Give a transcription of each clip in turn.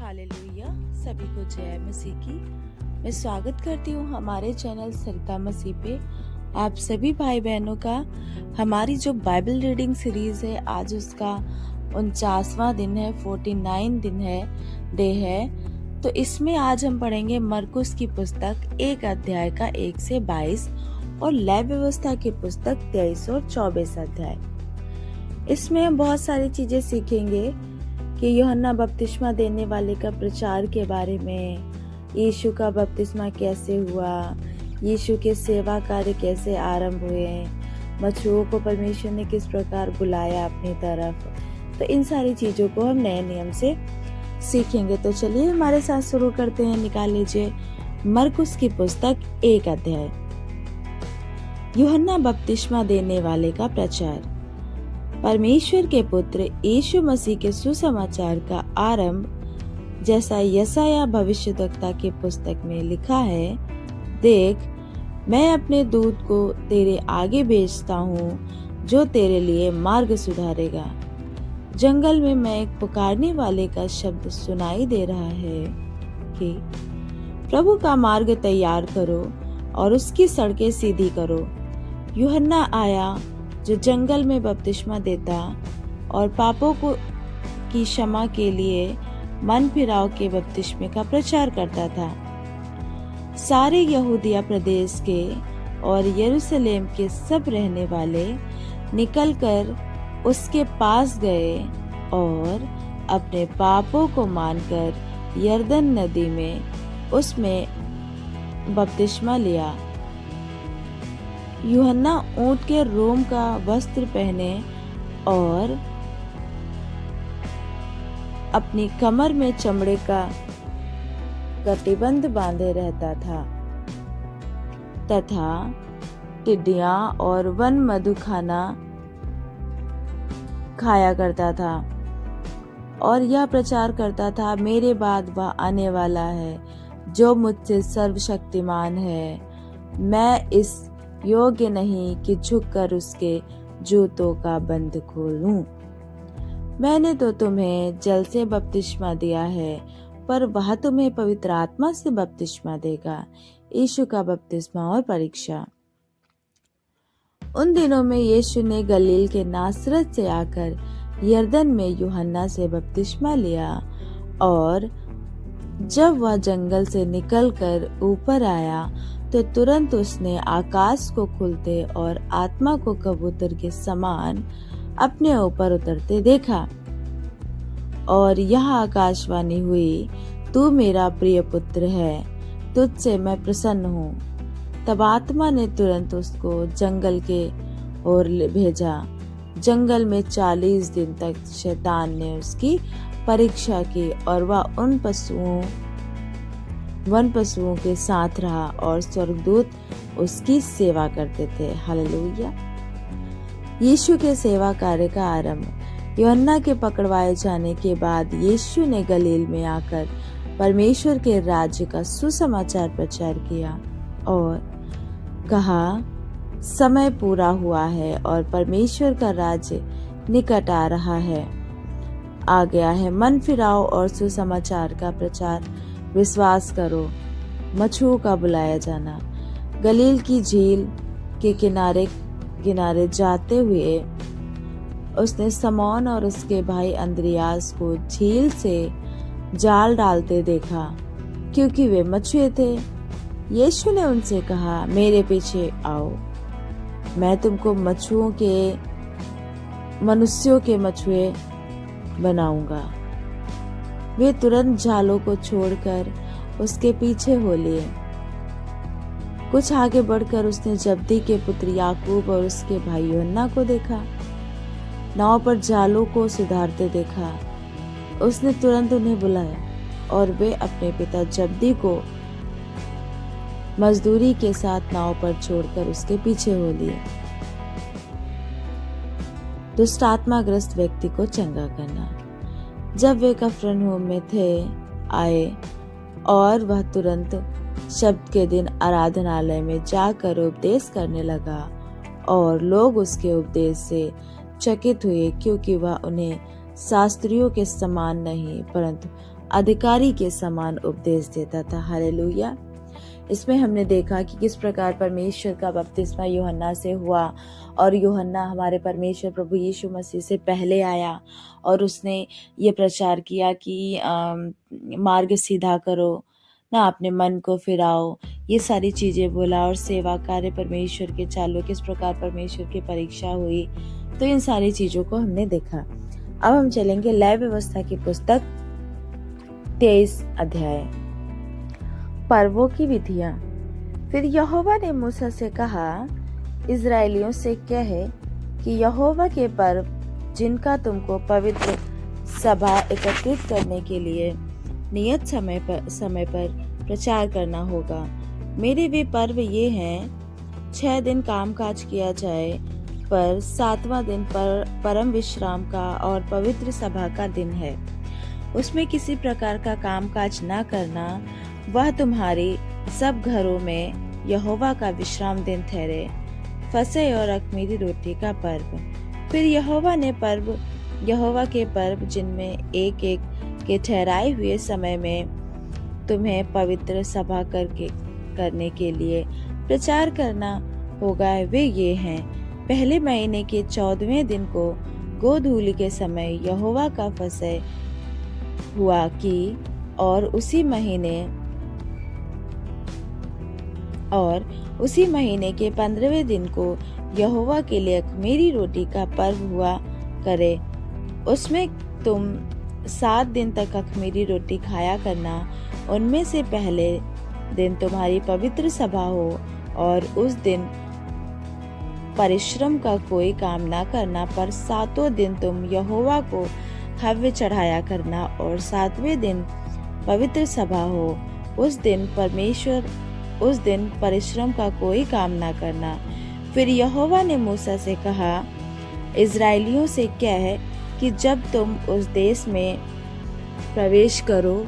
Hallelujah. सभी को जय मसीह की। मैं स्वागत करती हूँ हमारे चैनल सरिता मसीह पे आप सभी भाई बहनों का। हमारी जो बाइबल रीडिंग सीरीज है आज उसका 49वां दिन है, 49 दिन है, डे है। तो इसमें आज हम पढ़ेंगे मरकुस की पुस्तक 1 अध्याय का 1 से 22 और लय व्यवस्था की पुस्तक 23 और 24 अध्याय। इसमें हम बहुत सारी चीजें सीखेंगे कि यूहन्ना बपतिस्मा देने वाले का प्रचार के बारे में, यीशु का बपतिस्मा कैसे हुआ, यीशु के सेवा कार्य कैसे आरंभ हुए, मछुओं को परमेश्वर ने किस प्रकार बुलाया अपनी तरफ। तो इन सारी चीजों को हम नए नियम से सीखेंगे। तो चलिए हमारे साथ शुरू करते हैं। निकाल लीजिए मरकुस की पुस्तक 1 अध्याय। यूहन्ना बपतिस्मा देने वाले का प्रचार। परमेश्वर के पुत्र यीशु मसीह के सुसमाचार का आरंभ जैसा यशायाह भविष्यद्वक्ता की पुस्तक में लिखा है, देख मैं अपने दूत को तेरे आगे भेजता हूँ जो तेरे लिए मार्ग सुधारेगा। जंगल में मैं एक पुकारने वाले का शब्द सुनाई दे रहा है कि प्रभु का मार्ग तैयार करो और उसकी सड़कें सीधी करो। यूहन्ना आया जो जंगल में बपतिस्मा देता और पापों को की क्षमा के लिए मन फिराव के बपतिस्मे का प्रचार करता था। सारे यहूदिया प्रदेश के और यरूशलेम के सब रहने वाले निकलकर उसके पास गए और अपने पापों को मानकर यरदन नदी में उसमें बपतिस्मा लिया। यूहन्ना ऊंट के रोम का वस्त्र पहने और अपनी कमर में चमड़े का कटिबंध बांधे रहता था तथा टिड्डियां और वन मधु खाया करता था और यह प्रचार करता था, मेरे बाद वह आने वाला है जो मुझसे सर्वशक्तिमान है। मैं इस योग्य नहीं कि झुककर उसके जूतों का बंद खोलूं। मैंने तो तुम्हें जल से बपतिस्मा दिया है, पर वह तुम्हें पवित्र आत्मा से बपतिस्मा देगा। यीशु का बपतिस्मा और परीक्षा। उन दिनों में यीशु ने गलील के नासरत से आकर यरदन में यूहन्ना से बपतिस्मा लिया और जब वह जंगल से निकलकर ऊपर आया तो तुरंत उसने आकाश को खुलते और आत्मा को कबूतर के समान अपने ऊपर उतरते देखा और यह आकाशवाणी हुई, तू मेरा प्रिय पुत्र है, तुझसे मैं प्रसन्न हूँ। तब आत्मा ने तुरंत उसको जंगल के ओर भेजा। जंगल में 40 दिन तक शैतान ने उसकी परीक्षा की और वह वन पशुओं के साथ रहा और स्वर्गदूत उसकी सेवा करते थे। हालेलुया। यीशु के सेवा कार्य का आरंभ। यूहन्ना के पकड़वाए जाने के बाद यीशु ने गलील में आकर परमेश्वर के राज्य का सुसमाचार प्रचार किया और कहा, समय पूरा हुआ है और परमेश्वर का राज्य निकट आ रहा है, आ गया है। मन फिराओ और सुसमाचार का प्रचार, विश्वास करो, मछुओं का बुलाया जाना। गलील की झील के किनारे जाते हुए उसने समौन और उसके भाई अंद्रियास को झील से जाल डालते देखा क्योंकि वे मछुए थे। यीशु ने उनसे कहा, मेरे पीछे आओ, मैं तुमको मनुष्यों के मछुए बनाऊंगा। वे तुरंत जालों को छोड़कर उसके पीछे हो लिए। कुछ आगे बढ़कर उसने जब्दी के पुत्र याकूब और उसके भाई यूहन्ना को देखा, नाव पर जालों को सुधारते देखा। उसने तुरंत उन्हें बुलाया और वे अपने पिता जब्दी को मजदूरी के साथ नाव पर छोड़कर उसके पीछे हो लिए। दुष्ट आत्माग्रस्त व्यक्ति को चंगा करना। जब वे कफरनहूम में आए और वह तुरंत शब्द के दिन आराधनालय में जाकर उपदेश करने लगा और लोग उसके उपदेश से चकित हुए क्योंकि वह उन्हें शास्त्रियों के समान नहीं परंतु अधिकारी के समान उपदेश देता था। हालेलुया। इसमें हमने देखा कि किस प्रकार परमेश्वर का बपतिस्मा यूहन्ना से हुआ, और यूहन्ना हमारे परमेश्वर प्रभु यीशु मसीह से पहले आया और उसने ये प्रचार किया कि मार्ग सीधा करो ना, अपने मन को फिराओ, ये सारी चीज़ें बोला। और सेवा कार्य परमेश्वर के चालू, किस प्रकार परमेश्वर की परीक्षा हुई, तो इन सारी चीज़ों को हमने देखा। अब हम चलेंगे लय व्यवस्था की पुस्तक 23 अध्याय, पर्वों की विधियां। फिर यहोवा ने मूसा से कहा, इजराइलियों से कहे कि यहोवा के पर्व जिनका तुमको पवित्र सभा एकत्रित करने के लिए नियत समय पर प्रचार करना होगा। मेरे वे पर्व ये हैं, 6 दिन कामकाज किया जाए, पर 7वां दिन परम विश्राम का और पवित्र सभा का दिन है। उसमें किसी प्रकार का कामकाज न करना, वह तुम्हारे सब घरों में यहोवा का विश्राम दिन ठहरे। फसह और अख़मीरी रोटी का पर्व। फिर यहोवा के पर्व जिनमें एक एक के ठहराए हुए समय में तुम्हें पवित्र सभा करने के लिए प्रचार करना होगा, वे ये हैं। पहले महीने के 14वें दिन को गोधूलि के समय यहोवा का फसह हुआ कि, और उसी महीने के 15वें दिन को यहोवा के लिए अख़मीरी रोटी का पर्व हुआ करे। उसमें तुम 7 दिन तक अख़मीरी रोटी खाया करना। उनमें से पहले दिन तुम्हारी पवित्र सभा हो, और उस दिन परिश्रम का कोई काम ना करना, पर 7 दिन तुम यहोवा को हव्य चढ़ाया करना। और 7वें दिन पवित्र सभा हो, उस दिन परिश्रम का कोई काम ना करना। फिर यहोवा ने मूसा से कहा, इजराइलियों से कह कि जब तुम उस देश में प्रवेश करो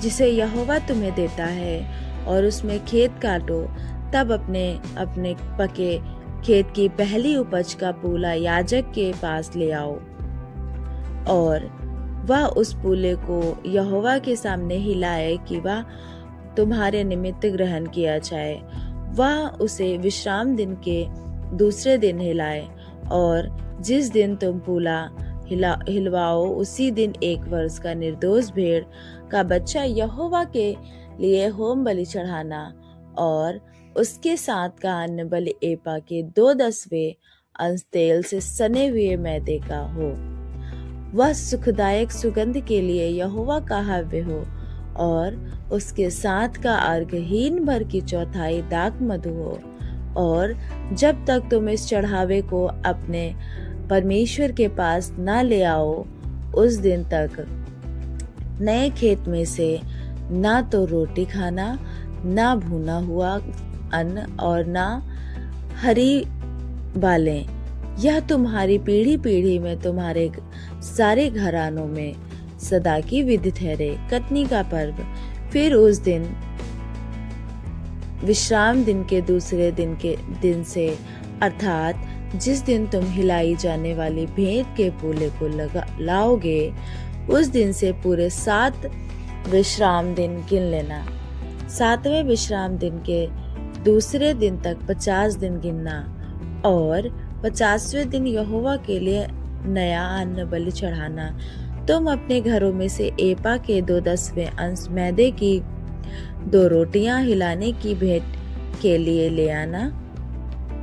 जिसे यहोवा तुम्हें देता है, और उसमें खेत काटो, तब अपने पके खेत की पहली उपज का पूला याजक के पास ले आओ, और वह उस पूले को यहोवा के सामने हिलाए कि वह तुम्हारे निमित्त ग्रहण किया जाए। वह उसे विश्राम दिन के दूसरे दिन हिलाए, और जिस दिन तुम पूला हिलवाओ उसी दिन 1 वर्ष का निर्दोष भेड़ का बच्चा यहोवा के लिए होम बलि चढ़ाना, और उसके साथ का अन्न बलि एपा के 2/10 अंश तेल से सने हुए मैदे का हो। वह सुखदायक सुगंध के लिए यहोवा का हव्य हो, और उसके साथ का अर्घ हीन भर की 1/4 दाख मधु हो। और जब तक तुम इस चढ़ावे को अपने परमेश्वर के पास न ले आओ, उस दिन तक नए खेत में से ना तो रोटी खाना, ना भुना हुआ अन्न, और ना हरी बालें। यह तुम्हारी पीढ़ी पीढ़ी में तुम्हारे सारे घरानों में सदा की विधि ठहरे। कटनी का पर्व। फिर उस दिन विश्राम दिन के दूसरे दिन से, अर्थात जिस दिन तुम हिलाई जाने वाली भेंट के पूले को लाओगे, उस दिन से पूरे 7 विश्राम दिन गिन लेना। 7वें विश्राम दिन के दूसरे दिन तक 50 दिन गिनना, और 50वें दिन यहोवा के लिए नया अन्न बलि चढ़ाना। तुम अपने घरों में से एपा के 2/10 अंश मैदे की 2 रोटियां हिलाने की भेंट के लिए ले आना।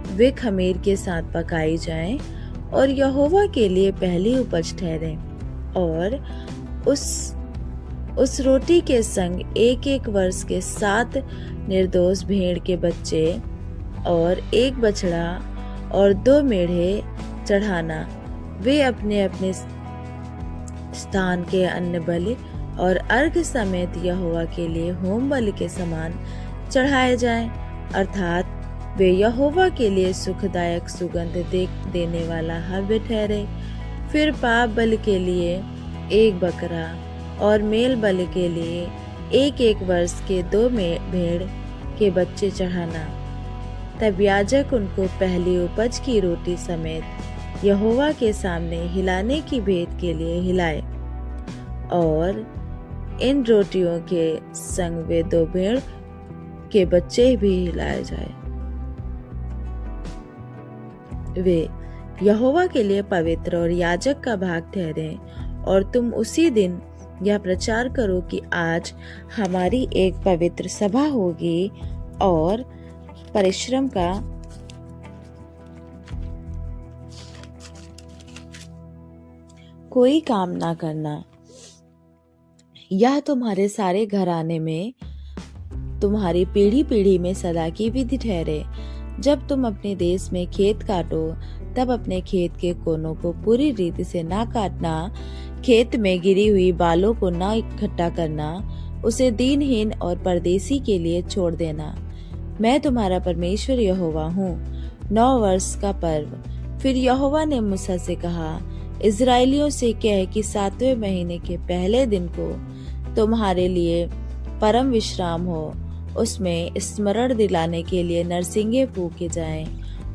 वे खमीर के साथ पकाई जाएं और यहोवा के लिए पहली उपज ठहरें। और उस रोटी के संग 1 वर्ष के 7 निर्दोष भेड़ के बच्चे और 1 बछड़ा और 2 मेढ़े चढ़ाना। वे अपने अपने स्थान के अन्न बलि और अर्घ समेत यहोवा के लिए होम बलि के समान चढ़ाए जाएं, अर्थात वे यहोवा के लिए सुखदायक सुगंध देने वाला हव्य ठहरे। फिर पाप बलि के लिए 1 बकरा और मेल बलि के लिए 1 वर्ष के 2 भेड़ के बच्चे चढ़ाना। तब याजक उनको पहली उपज की रोटी समेत यहोवा के सामने हिलाने की भेंट के लिए हिलाए। और इन रोटियों के संग वे 2 भेड़ के बच्चे भी लाए जाए। वे यहोवा के लिए पवित्र और याजक का भाग ठहरे और तुम उसी दिन यह प्रचार करो कि आज हमारी एक पवित्र सभा होगी और परिश्रम का कोई काम ना करना। यह तुम्हारे सारे घराने में तुम्हारी पीढ़ी पीढ़ी में सदा की विधि ठहरे। जब तुम अपने देश में खेत काटो तब अपने खेत के कोनों को पूरी रीति से ना काटना, खेत में गिरी हुई बालों को ना इकट्ठा करना, उसे दीनहीन और परदेसी के लिए छोड़ देना। मैं तुम्हारा परमेश्वर यहोवा हूँ। 9 वर्ष का पर्व। फिर यहोवा ने मूसा से कहा, इजराइलियों से कह कि 7वें महीने के पहले दिन को तुम्हारे लिए परम विश्राम हो। उसमें स्मरण दिलाने के लिए नरसिंगे फूके जाएं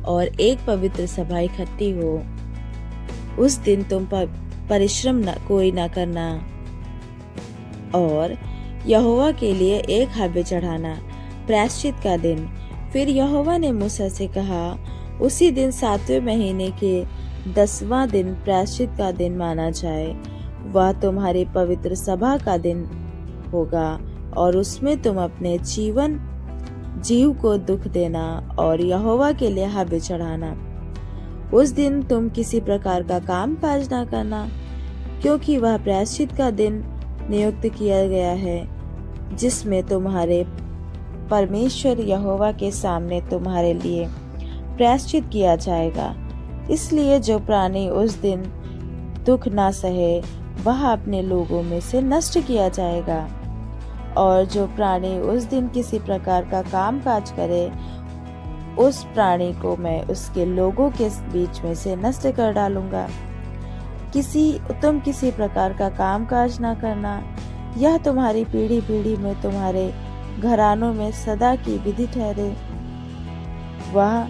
और एक पवित्र सभा इकट्ठी हो। उस दिन तुम परिश्रम कोई न करना और यहोवा के लिए एक हव्य चढ़ाना, प्रायश्चित का दिन। फिर यहोवा ने मूसा से कहा, उसी दिन 7वें महीने के 10वां दिन प्रायश्चित का दिन माना जाए। वह तुम्हारी पवित्र सभा का दिन होगा और उसमें तुम अपने जीव को दुख देना और यहोवा के लिए हव्य चढ़ाना। उस दिन तुम किसी प्रकार का काम काज ना करना, क्योंकि वह प्रायश्चित का दिन नियुक्त किया गया है, जिसमें तुम्हारे परमेश्वर यहोवा के सामने तुम्हारे लिए प्रायश्चित किया जाएगा। इसलिए जो प्राणी उस दिन दुख ना सहे वह अपने लोगों में से नष्ट किया जाएगा, और जो प्राणी उस दिन किसी प्रकार का काम काज करे उस प्राणी को मैं उसके लोगों के बीच में से नष्ट कर डालूंगा। तुम किसी प्रकार का काम काज ना करना। यह तुम्हारी पीढ़ी पीढ़ी में तुम्हारे घरानों में सदा की विधि ठहरे। वह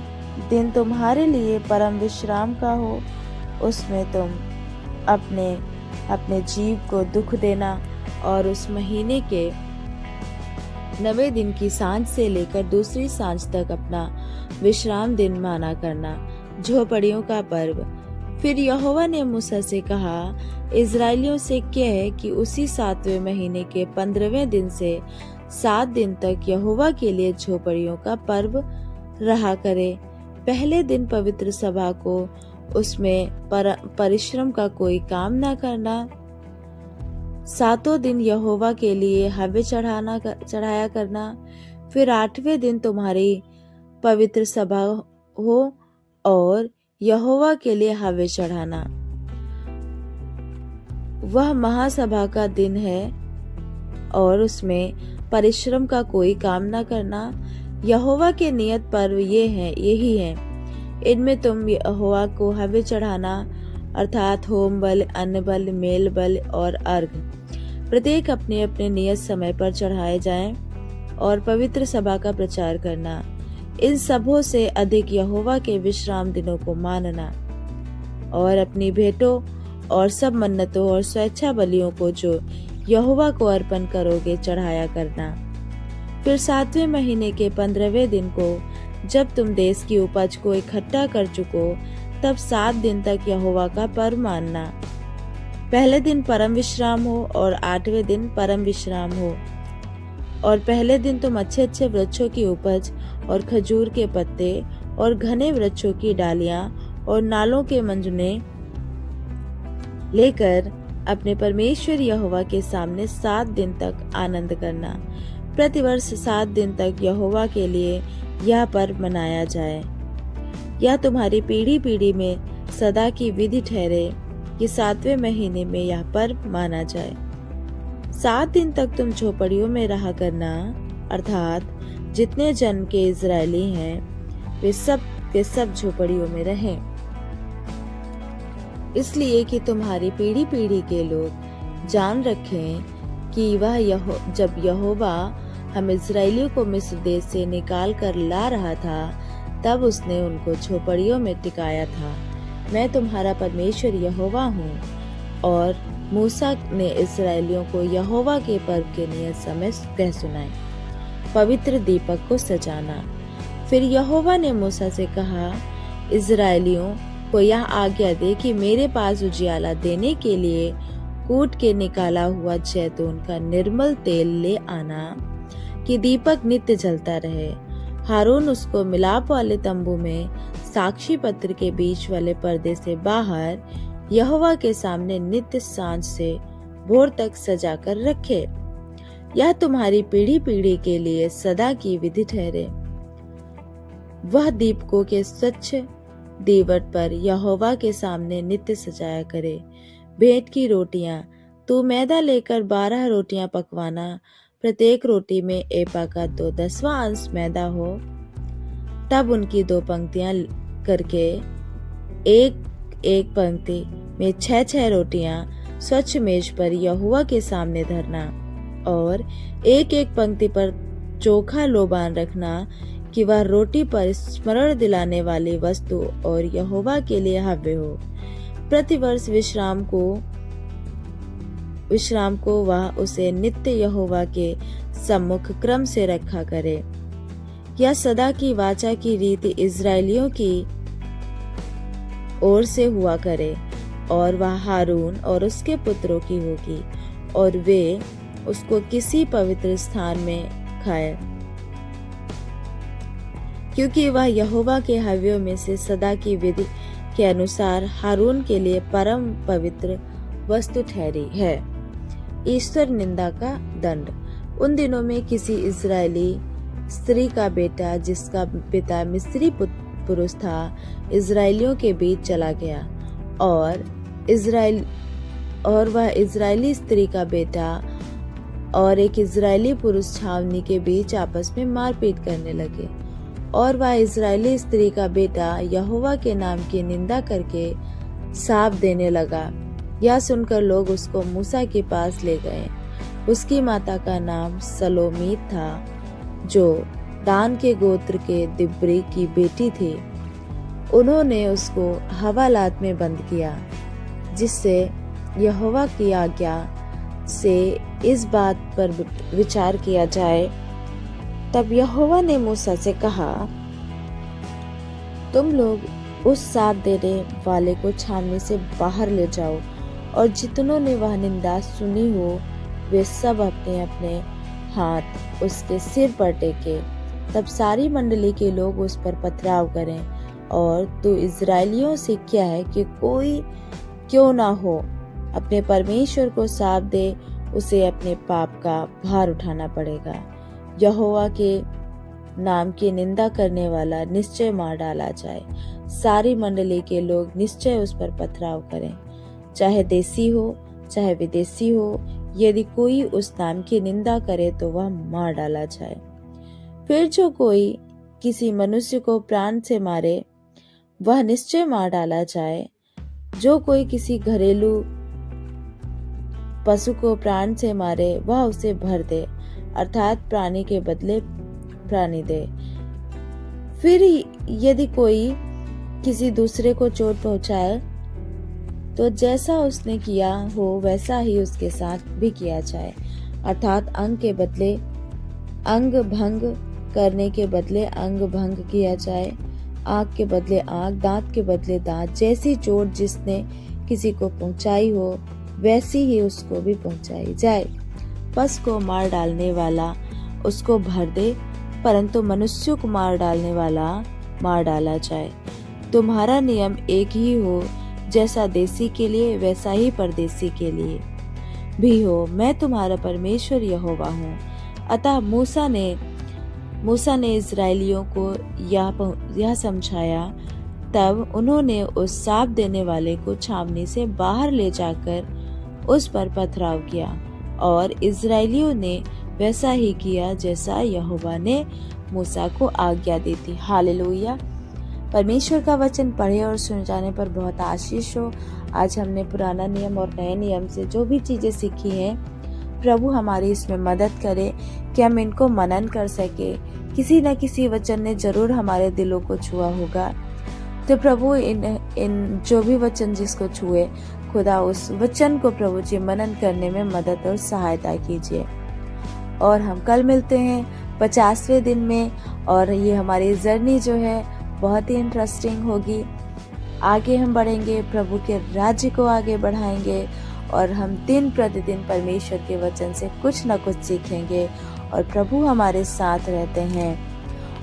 दिन तुम्हारे लिए परम विश्राम का हो। उसमें तुम अपने जीव को दुख देना और उस महीने के 9वें दिन की सांझ से लेकर दूसरी सांझ तक अपना विश्राम दिन माना करना, झोपड़ियों का पर्व। फिर यहोवा ने मूसा से कहा, इजराइलियों से कह कि उसी 7वें महीने के 15वें दिन से 7 दिन तक यहोवा के लिए झोपड़ियों का पर्व रहा करे। पहले दिन पवित्र सभा को उसमें परिश्रम का कोई काम ना करना। 7 दिन यहोवा के लिए हव्य चढ़ाया करना। फिर 8वें दिन तुम्हारी पवित्र सभा हो और यहोवा के लिए हव्य चढ़ाना। वह महासभा का दिन है और उसमें परिश्रम का कोई काम ना करना। यहोवा के नियत पर्व यही है। इनमें तुम यहोवा को हव्य चढ़ाना, अर्थात होम बल, अन्न बल, मेल बल और अर्घ प्रत्येक अपने अपने नियत समय पर चढ़ाए जाएं, और पवित्र सभा का प्रचार करना। इन सबों से अधिक यहोवा के विश्राम दिनों को मानना और अपनी भेंटों और सब मन्नतों और स्वेच्छा बलियों को जो यहोवा को अर्पण करोगे चढ़ाया करना। फिर 7वें महीने के 15वें दिन को जब तुम देश की उपज को इकट्ठा कर चुको, तब 7 दिन तक यहोवा का पर्व मानना। पहले दिन परम विश्राम हो और 8वें दिन परम विश्राम हो। और पहले दिन तुम अच्छे अच्छे वृक्षों की उपज और खजूर के पत्ते और घने वृक्षों की डालियां और नालों के मंजने लेकर अपने परमेश्वर यहोवा के सामने 7 दिन तक आनंद करना। प्रतिवर्ष 7 दिन तक यहोवा के लिए यह पर्व मनाया जाए। यह तुम्हारी पीढ़ी पीढ़ी में सदा की विधि ठहरे कि 7वें महीने में यह पर्व माना जाए। 7 दिन तक तुम झोपड़ियों में रहा करना, अर्थात जितने जन्म के इजरायली हैं वे सब के सब झोपड़ियों में रहें, इसलिए कि तुम्हारी पीढ़ी पीढ़ी के लोग जान रखें कि जब यहोवा हम इजरायलियों को मिस्र देश से निकाल कर ला रहा था, तब उसने उनको झोपड़ियों में टिकाया था। मैं तुम्हारा परमेश्वर यहोवा हूँ और मूसा ने इस्राएलियों को यहोवा के पर्व के नियत समय कह सुनाए। पवित्र दीपक को सजाना। फिर यहोवा ने मूसा से कहा, इस्राएलियों को यह आज्ञा दे कि मेरे पास उजियाला देने के लिए कूट के निकाला हुआ जैतून का निर्मल तेल ले आना, कि दीपक नित्य जलता रहे। हारून उसको मिलाप वाले तंबू में साक्षी पत्र के बीच वाले पर्दे से बाहर यहोवा के सामने नित्य सांझ से भोर तक सजा कर रखे। यह तुम्हारी पीढ़ी पीढ़ी के लिए सदा की विधि ठहरे। वह दीपकों के स्वच्छ दीवट पर यहोवा के सामने नित्य सजाया करे। भेंट की रोटियां, तू मैदा लेकर 12 रोटियां पकवाना, प्रत्येक रोटी में एपा का 2/10वां अंश मैदा हो। तब उनकी 2 पंक्तियां करके एक एक पंक्ति में 6 रोटियां स्वच्छ मेज पर यहोवा के सामने धरना, और एक एक पंक्ति पर चोखा लोबान रखना कि वह रोटी पर स्मरण दिलाने वाली वस्तु और यहोवा के लिए हव्य हो। प्रतिवर्ष विश्राम को वह उसे नित्य यहोवा के सम्मुख क्रम से रखा करे। यह सदा की वाचा की रीति इस्राएलियों की ओर से हुआ करे, और वह हारून और उसके पुत्रों की होगी, और वे उसको किसी पवित्र स्थान में खाए, क्योंकि वह यहोवा के हव्यों में से सदा की विधि के अनुसार हारून के लिए परम पवित्र वस्तु ठहरी है। ईश्वर निंदा का दंड। उन दिनों में किसी इजरायली स्त्री का बेटा, जिसका पिता मिस्री पुरुष था, इजरायलियों के बीच चला गया, और वह इजरायली स्त्री का बेटा और एक इजरायली पुरुष छावनी के बीच आपस में मारपीट करने लगे, और वह इजरायली स्त्री का बेटा यहोवा के नाम की निंदा करके साप देने लगा। यह सुनकर लोग उसको मूसा के पास ले गए। उसकी माता का नाम सलोमीत था, जो दान के गोत्र के दिब्री की बेटी थी। उन्होंने उसको हवालात में बंद किया, जिससे यहोवा की आज्ञा से इस बात पर विचार किया जाए। तब यहोवा ने मूसा से कहा, तुम लोग उस साथ देने वाले को छावनी से बाहर ले जाओ, और जितनों ने वह निंदा सुनी हो वे सब अपने अपने हाथ उसके सिर पर टेके। तब सारी मंडली के लोग उस पर पथराव करें, और तू इजरायलियों से क्या है कि कोई क्यों ना हो अपने परमेश्वर को साथ दे, उसे अपने पाप का भार उठाना पड़ेगा। यहोवा के नाम की निंदा करने वाला निश्चय मार डाला जाए। सारी मंडली के लोग निश्चय उस पर पथराव करें, चाहे देसी हो चाहे विदेशी हो। यदि कोई उस नाम की निंदा करे तो वह मार डाला जाए। फिर जो कोई किसी मनुष्य को प्राण से मारे, वह निश्चय मार डाला जाए। जो कोई किसी घरेलू पशु को प्राण से मारे, वह उसे भर दे, अर्थात प्राणी के बदले प्राणी दे। फिर यदि कोई किसी दूसरे को चोट पहुंचाए, तो जैसा उसने किया हो वैसा ही उसके साथ भी किया जाए, अर्थात अंग के बदले अंग भंग करने के बदले अंग भंग किया जाए, आंख के बदले आंख, दांत के बदले दांत। जैसी चोट जिसने किसी को पहुंचाई हो वैसी ही उसको भी पहुंचाई जाए। पशु को मार डालने वाला उसको भर दे, परंतु मनुष्य को मार डालने वाला मार डाला जाए। तुम्हारा नियम एक ही हो, जैसा देशी के लिए वैसा ही परदेशी के लिए भी हो। मैं तुम्हारा परमेश्वर यहोवा हूँ। अतः मूसा ने इस्राएलियों को यह समझाया। तब उन्होंने उस साप देने वाले को छावनी से बाहर ले जाकर उस पर पथराव किया, और इस्राएलियों ने वैसा ही किया जैसा यहोवा ने मूसा को आज्ञा दी थी। हालेलुया। परमेश्वर का वचन पढ़े और सुन जाने पर बहुत आशीष हो। आज हमने पुराना नियम और नए नियम से जो भी चीजें सीखी हैं, प्रभु हमारी इसमें मदद करे कि हम इनको मनन कर सके। किसी न किसी वचन ने जरूर हमारे दिलों को छुआ होगा। तो प्रभु इन जो भी वचन जिसको छुए, खुदा उस वचन को प्रभु जी मनन करने में मदद और सहायता कीजिए। और हम कल मिलते हैं 50वें दिन में, और ये हमारी जर्नी जो है बहुत ही इंटरेस्टिंग होगी। आगे हम बढ़ेंगे, प्रभु के राज्य को आगे बढ़ाएंगे, और हम दिन प्रतिदिन परमेश्वर के वचन से कुछ न कुछ सीखेंगे, और प्रभु हमारे साथ रहते हैं।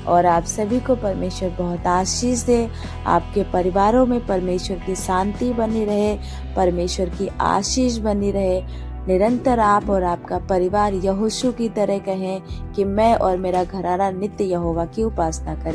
और आप सभी को परमेश्वर बहुत आशीष दे। आपके परिवारों में परमेश्वर की शांति बनी रहे, परमेश्वर की आशीष बनी रहे। निरंतर आप और आपका परिवार यहोशू की तरह कहें कि मैं और मेरा घराना नित्य यहोवा की उपासना करें।